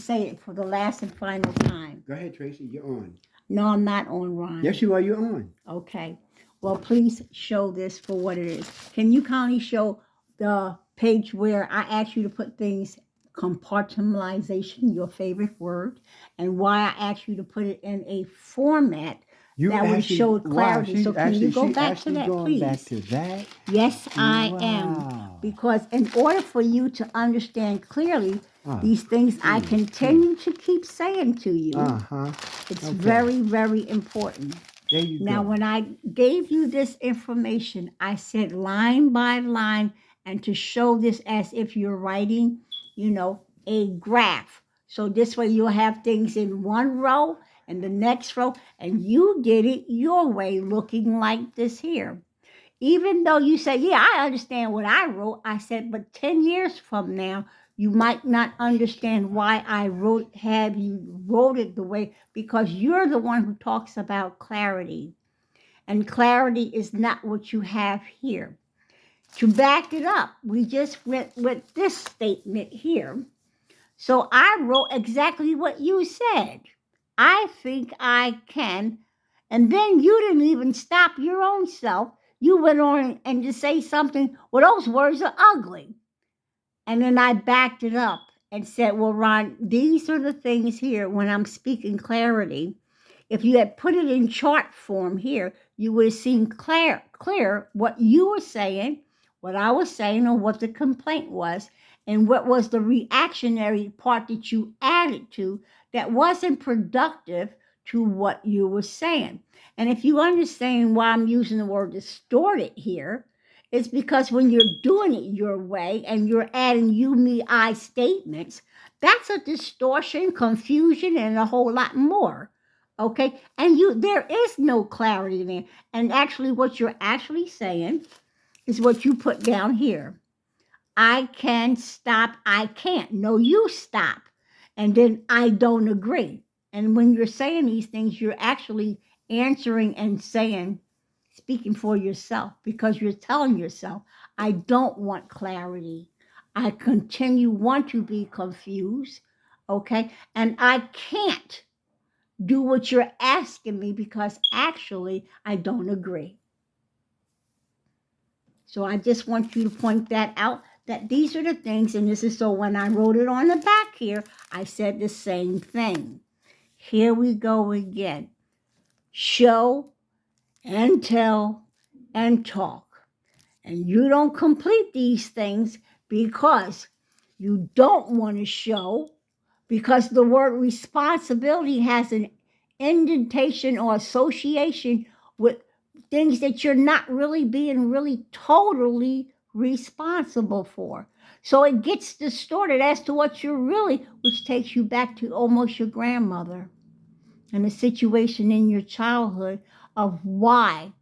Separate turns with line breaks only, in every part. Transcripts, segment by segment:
say it for the last and final time.
Go ahead, Tracy. You're on.
No, I'm not on, Ron.
Yes, you are. You're on.
Okay. Well, please show this for what it is. Can you kindly show the page where I asked you to put things, compartmentalization, your favorite word, and why I asked you to put it in a format
You
that would
actually,
show
wow,
clarity. So can you go
she
back to
actually
that,
going back
please?
to that.
Yes, I am.
Wow.
Because in order for you to understand clearly
Uh,
these things I continue to keep saying to you,
uh-huh.
it's
Okay.
very, very important.
There you
Now,
go.
when I gave you this information, I said line by line, and to show this as if you're writing, a graph. So this way you'll have things in one row and the next row, and you did it your way, looking like this here. Even though you say, yeah, I understand what I wrote, I said, but 10 years from now, you might not understand why I have you wrote it the way, because you're the one who talks about clarity. And clarity is not what you have here. To back it up, we just went with this statement here. So I wrote exactly what you said. I think I can. And then you didn't even stop your own self. You went on and just say something, well, those words are ugly. And then I backed it up and said, well, Ron, these are the things here when I'm speaking clarity. If you had put it in chart form here, you would have seen clear what you were saying, what I was saying, or what the complaint was, and what was the reactionary part that you added to that wasn't productive to what you were saying. And if you understand why I'm using the word distorted here, it's because when you're doing it your way and you're adding you, me, I statements, that's a distortion, confusion, and a whole lot more. Okay, and there is no clarity there. And actually, what you're actually saying is what you put down here. I can stop, I can't. No, you stop. And then I don't agree. And when you're saying these things, you're actually answering and saying, speaking for yourself, because you're telling yourself, I don't want clarity. I want to be confused. Okay, and I can't do what you're asking me because actually I don't agree. So I just want you to point that out, that these are the things, and this is so when I wrote it on the back here, I said the same thing. Here we go again. Show and tell and talk. And you don't complete these things because you don't want to show, because the word responsibility has an indentation or association with things that you're not really being really totally responsible for. So it gets distorted as to what you're really, which takes you back to almost your grandmother and a situation in your childhood of why,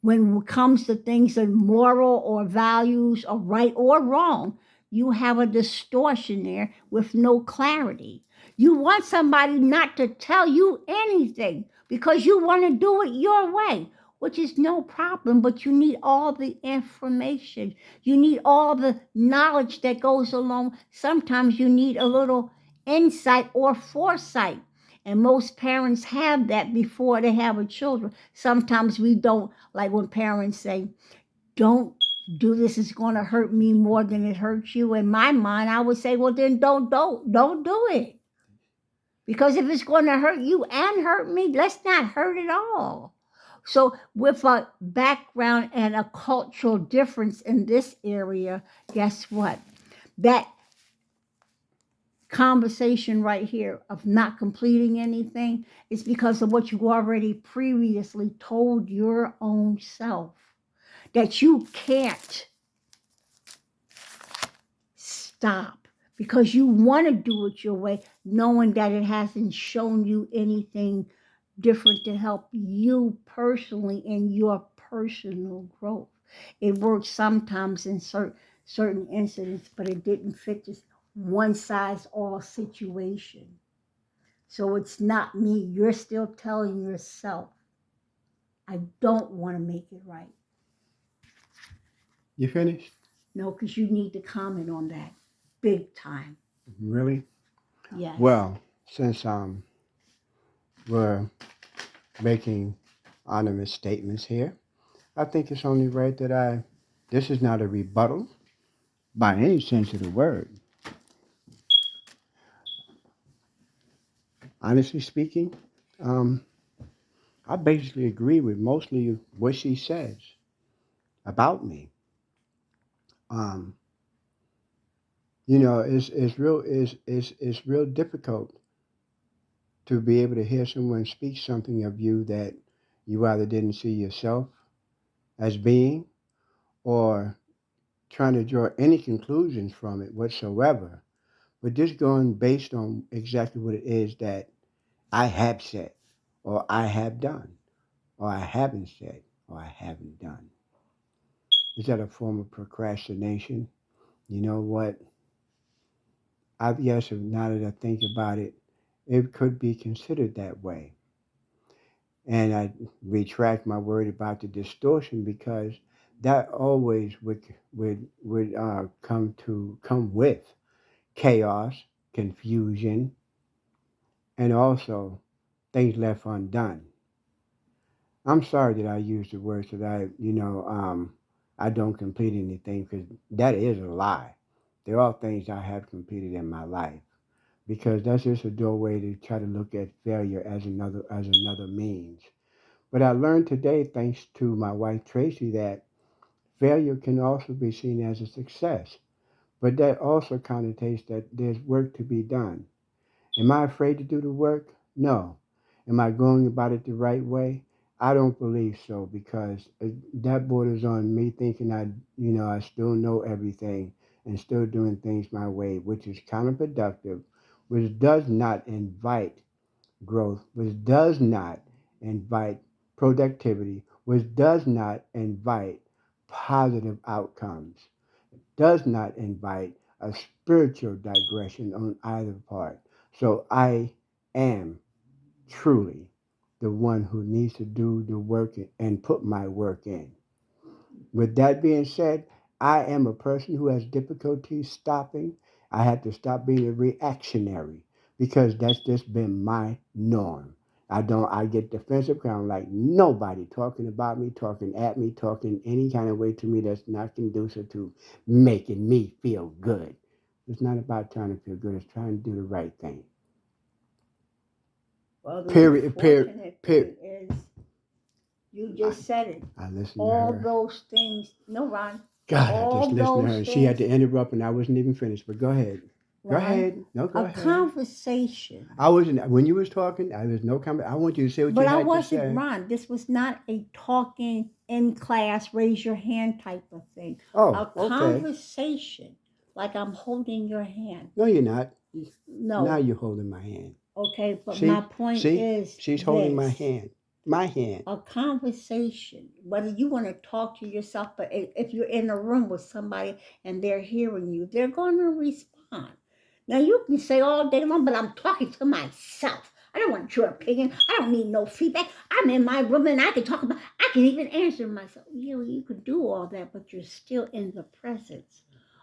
when it comes to things of moral or values or right or wrong, you have a distortion there with no clarity. You want somebody not to tell you anything because you want to do it your way, which is no problem, but you need all the information. You need all the knowledge that goes along. Sometimes you need a little insight or foresight. And most parents have that before they have a children. Sometimes we don't, like when parents say, don't do this, it's going to hurt me more than it hurts you. In my mind, I would say, well, then don't do it. Because if it's going to hurt you and hurt me, let's not hurt at all. So with a background and a cultural difference in this area, guess what? That conversation right here of not completing anything is because of what you already previously told your own self, that you can't stop because you want to do it your way, knowing that it hasn't shown you anything different to help you personally in your personal growth. It works sometimes in certain incidents, but it didn't fit this one size all situation. So it's not me. You're still telling yourself, I don't want to make it right.
You finished?
No, because you need to comment on that big time.
Really?
Yes.
Well, since we're making anonymous statements here, I think it's only right that this is not a rebuttal by any sense of the word. Honestly speaking, um, I basically agree with mostly what she says about me. Um, it's real difficult to be able to hear someone speak something of you that you either didn't see yourself as being or trying to draw any conclusions from it whatsoever, but just going based on exactly what it is that I have said, or I have done, or I haven't said, or I haven't done. Is that a form of procrastination? You know what? Yes, now that I think about it, it could be considered that way. And I retract my word about the distortion because that always would come with chaos, confusion, and also things left undone. I'm sorry that I used the words that I don't complete anything because that is a lie. There are things I have completed in my life because that's just a doorway to try to look at failure as another means. But I learned today, thanks to my wife Tracy, that failure can also be seen as a success. But that also connotates that there's work to be done. Am I afraid to do the work? No. Am I going about it the right way? I don't believe so because that borders on me thinking I still know everything and still doing things my way, which is counterproductive, which does not invite growth, which does not invite productivity, which does not invite positive outcomes, does not invite a spiritual digression on either part. So I am truly the one who needs to do the work and put my work in. With that being said, I am a person who has difficulty stopping. I had to stop being a reactionary because that's just been my norm. I get defensive because I'm like nobody talking about me, talking at me, talking any kind of way to me that's not conducive to making me feel good. It's not about trying to feel good, it's trying to do the right thing.
Well, the
Period, period,
unfortunate
period.
thing is, you
I,
just said it.
I listen to
All
her.
those things. No, Ron.
God, I just
All
listened to her
those
and she had to
things,
interrupt and I wasn't even finished. But go ahead. Go
Ron.
ahead. No, go
A
ahead.
conversation.
I wasn't when you was talking, I was no comment. I want you to say what
But
you
I
had to
wasn't,
say.
Ron. This was not a talking in class, raise your hand type of thing. A
Oh, okay.
conversation, like I'm holding your hand.
No, you're not.
No.
Now you're holding my hand.
Okay, but my point
See,
is
she's holding my
this.
hand. My hand.
A conversation, whether you want to talk to yourself, but if you're in a room with somebody and they're hearing you, they're going to respond. Now, you can say all day long, but I'm talking to myself. I don't want your opinion. I don't need no feedback. I'm in my room and I can talk about, I can even answer myself. You could do all that, but you're still in the presence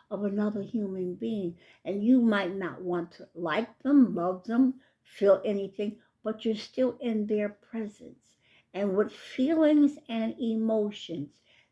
of another human being. And you might not want to like them, love them, feel anything, but you're still in their presence. And with feelings and emotions,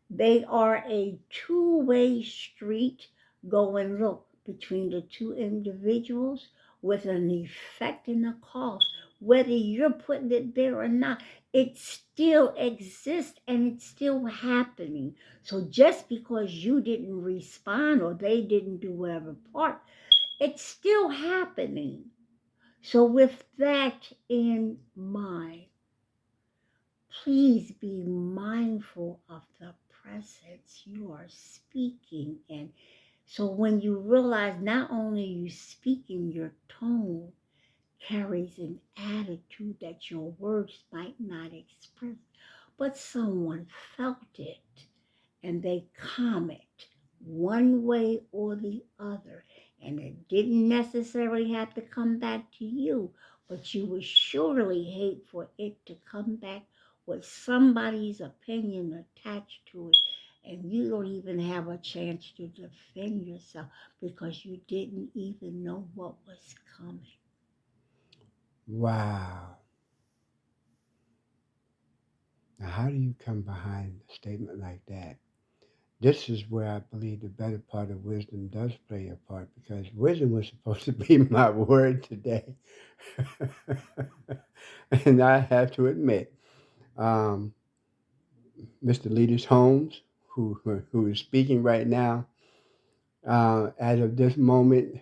they are a two-way street going, look, between the two individuals with an effect and a cause. Whether you're putting it there or not, it still exists and it's still happening. So just because you didn't respond or they didn't do whatever part, it's still happening. So with that in mind, please be mindful of the presence you are speaking in. So when you realize not only you speaking, your tone carries an attitude that your words might not express, but someone felt it and they comment one way or the other. And it didn't necessarily have to come back to you, but you would surely hate for it to come back with somebody's opinion attached to it. And you don't even have a chance to defend yourself because you didn't even know what was coming.
Wow. Now, how do you come behind a statement like that? This is where I believe the better part of wisdom does play a part because wisdom was supposed to be my word today. And I have to admit, um, Mr. Leaders Holmes, who is speaking right now, as of this moment,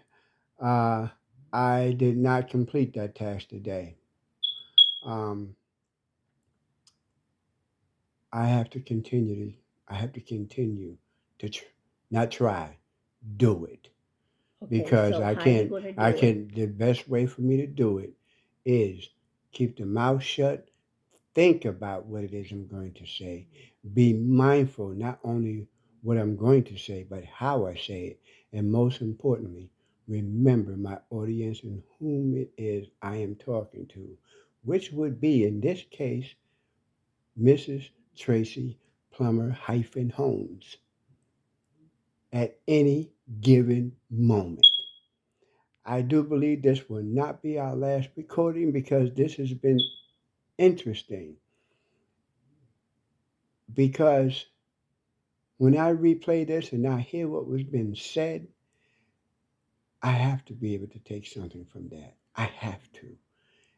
uh, I did not complete that task today. Um, I have to continue to, I have to continue to not try, do it.
Okay,
Because
so
I
how you
can't,
gonna
I
do it?
can, the best way for me to do it is keep the mouth shut, think about what it is I'm going to say, be mindful not only what I'm going to say, but how I say it, and most importantly, remember my audience and whom it is I am talking to, which would be in this case Mrs. Tracy Plummer hyphen Holmes at any given moment. I do believe this will not be our last recording because this has been interesting. Because when I replay this and I hear what was being said, I have to be able to take something from that. I have to,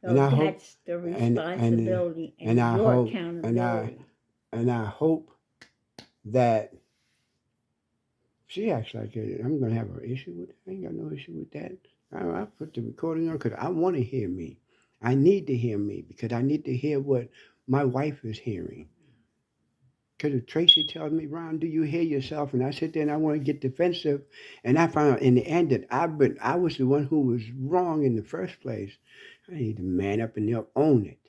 and
So
I hope,
that's the
and
responsibility
and
and
I
your
hope,
accountability.
and I hope that she acts like I'm gonna have an issue with it. I ain't got no issue with that. I put the recording on because I want to hear me. I need to hear me because I need to hear what my wife is hearing. Because if Tracy tells me, Ron, do you hear yourself? And I sit there and I want to get defensive, and I found out in the end that I was the one who was wrong in the first place. I need to man up and own it,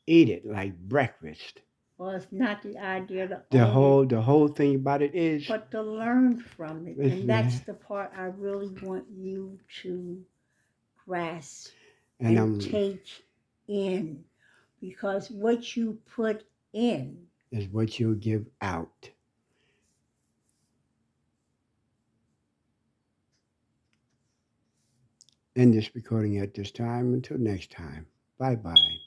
eat it like breakfast.
Well, it's not the idea to
The
own it,
whole thing about it is,
but to learn from it. And that's
listen,
the part I really want you to grasp
and
and
I'm
take in. Because what you put in,
is what you'll give out. End this recording at this time. Until next time. Bye bye.